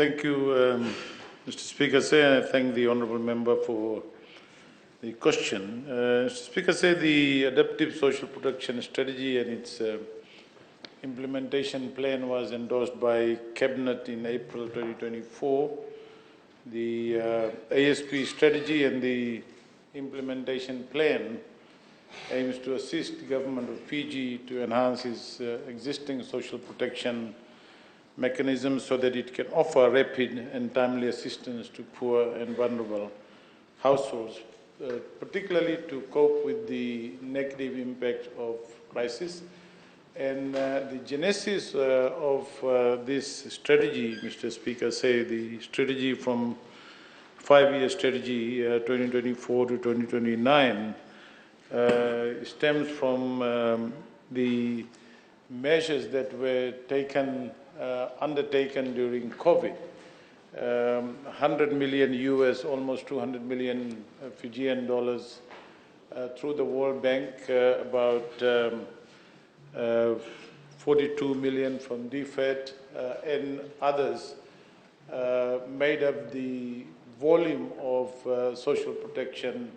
Thank you, Mr. Speaker. I thank the honourable member for the question. Mr. Speaker, the Adaptive Social Protection Strategy and its implementation plan was endorsed by Cabinet in April 2024. The ASP strategy and the implementation plan aims to assist the government of Fiji to enhance its existing social protection mechanisms so that it can offer rapid and timely assistance to poor and vulnerable households, particularly to cope with the negative impact of crisis. And the genesis of this strategy, Mr. Speaker, the strategy from 5-year strategy 2024 to 2029 stems from the measures that were undertaken during COVID. 100 million US, almost 200 million Fijian dollars through the World Bank, about 42 million from DFED and others made up the volume of social protection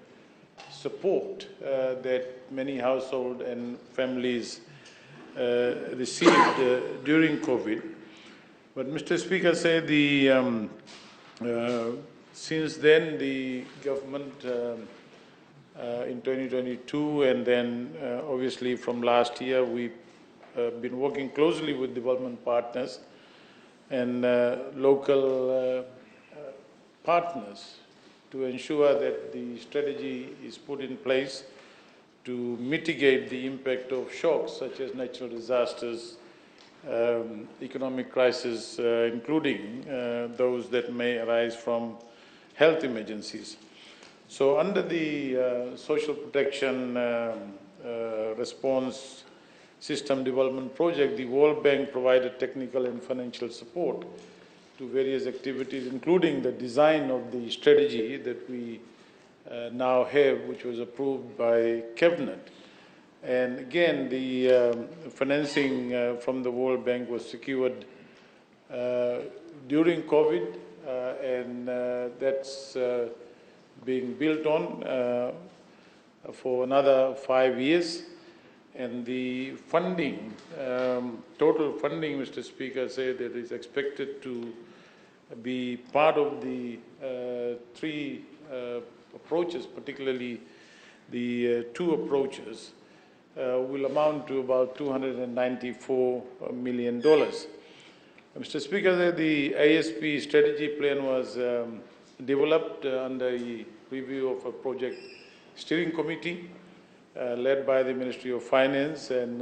support that many households and families received during COVID. But Mr. Speaker, since then the government in 2022 and then obviously from last year we've been working closely with development partners and local partners to ensure that the strategy is put in place to mitigate the impact of shocks such as natural disasters, economic crisis, including those that may arise from health emergencies. So under the Social Protection Response System Development Project, the World Bank provided technical and financial support to various activities, including the design of the strategy that we now have, which was approved by Cabinet. And again, the financing from the World Bank was secured during COVID, and that's being built on for another 5 years. And the funding, total funding, Mr. Speaker, that is expected to be part of the three approaches, particularly the two approaches, will amount to about $294 million. Mr. Speaker, the ASP strategy plan was developed under a review of a project steering committee led by the Ministry of Finance and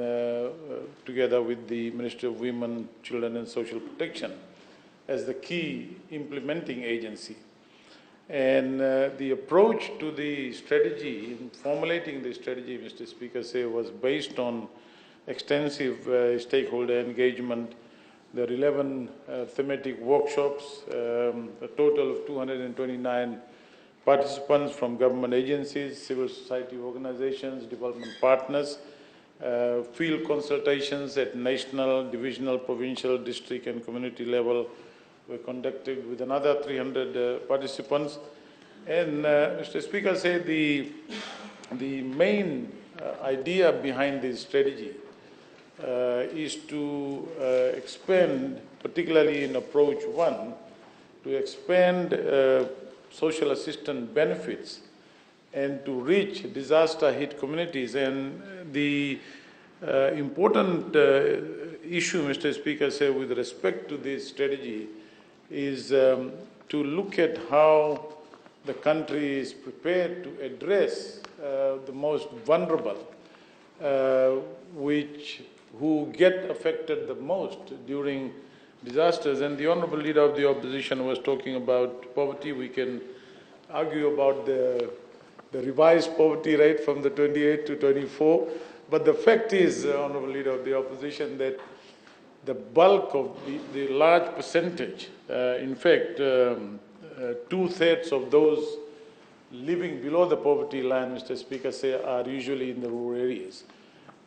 together with the Ministry of Women, Children and Social Protection as the key implementing agency. And the approach to the strategy, in formulating the strategy, Mr. Speaker, was based on extensive stakeholder engagement. There are 11 thematic workshops, a total of 229 participants from government agencies, civil society organizations, development partners, field consultations at national, divisional, provincial, district and community level were conducted with another 300 participants. And Mr. Speaker, the main idea behind this strategy is to expand, particularly in approach 1, to expand social assistance benefits and to reach disaster-hit communities. And the important issue, Mr. Speaker, with respect to this strategy is to look at how the country is prepared to address the most vulnerable, who get affected the most during disasters. And the Honourable Leader of the Opposition was talking about poverty. We can argue about the revised poverty rate from the 28 to 24. But the fact is, Honourable Leader of the Opposition, that the bulk of the large percentage, in fact, 2/3 of those living below the poverty line, Mr. Speaker, are usually in the rural areas.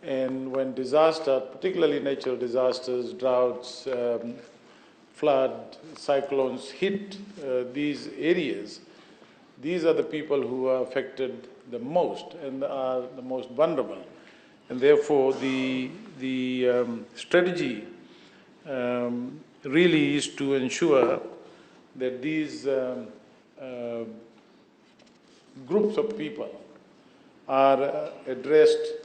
And when disaster, particularly natural disasters, droughts, flood, cyclones hit these areas, these are the people who are affected the most and are the most vulnerable. And therefore, the strategy really is to ensure that these groups of people are addressed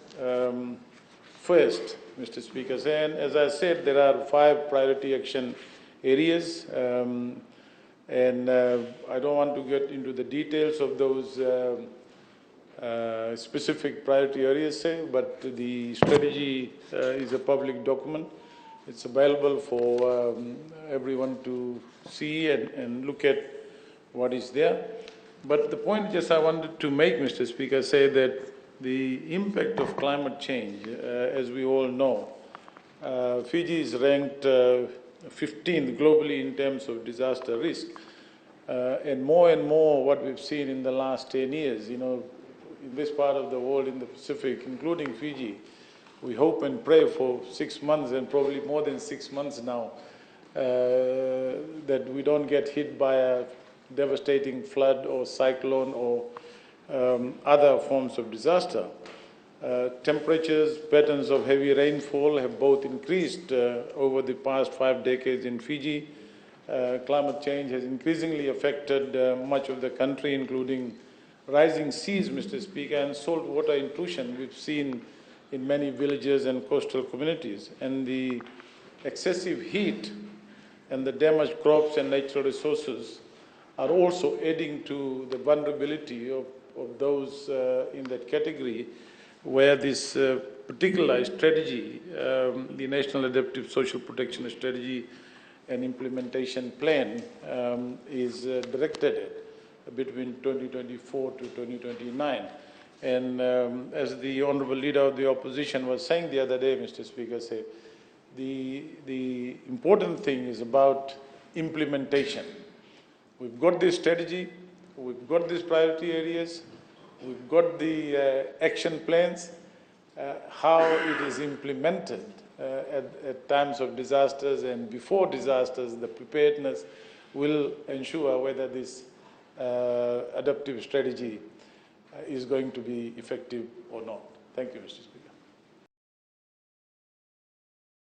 first, Mr. Speaker. And as I said, there are 5 priority action areas, and I don't want to get into the details of those specific priority areas, but the strategy is a public document. It's available for everyone to see and look at what is there. But the point just I wanted to make, Mr. Speaker, say that the impact of climate change, as we all know, Fiji is ranked 15th globally in terms of disaster risk. And more what we've seen in the last 10 years, in this part of the world, in the Pacific, including Fiji, we hope and pray for 6 months and probably more than 6 months now that we don't get hit by a devastating flood or cyclone or other forms of disaster. Temperatures, patterns of heavy rainfall have both increased over the past 5 decades in Fiji. Climate change has increasingly affected much of the country, including rising seas, Mr. Speaker, and salt water intrusion we've seen in many villages and coastal communities. And the excessive heat and the damaged crops and natural resources are also adding to the vulnerability of those in that category, where this particular strategy, the National Adaptive Social Protection Strategy and Implementation Plan, is directed at between 2024 to 2029. And as the Honourable Leader of the Opposition was saying the other day, Mr. Speaker, the important thing is about implementation. We've got this strategy, we've got these priority areas, we've got the action plans. How it is implemented at times of disasters and before disasters, the preparedness will ensure whether this adaptive strategy is going to be effective or not. Thank you, Mr. Speaker.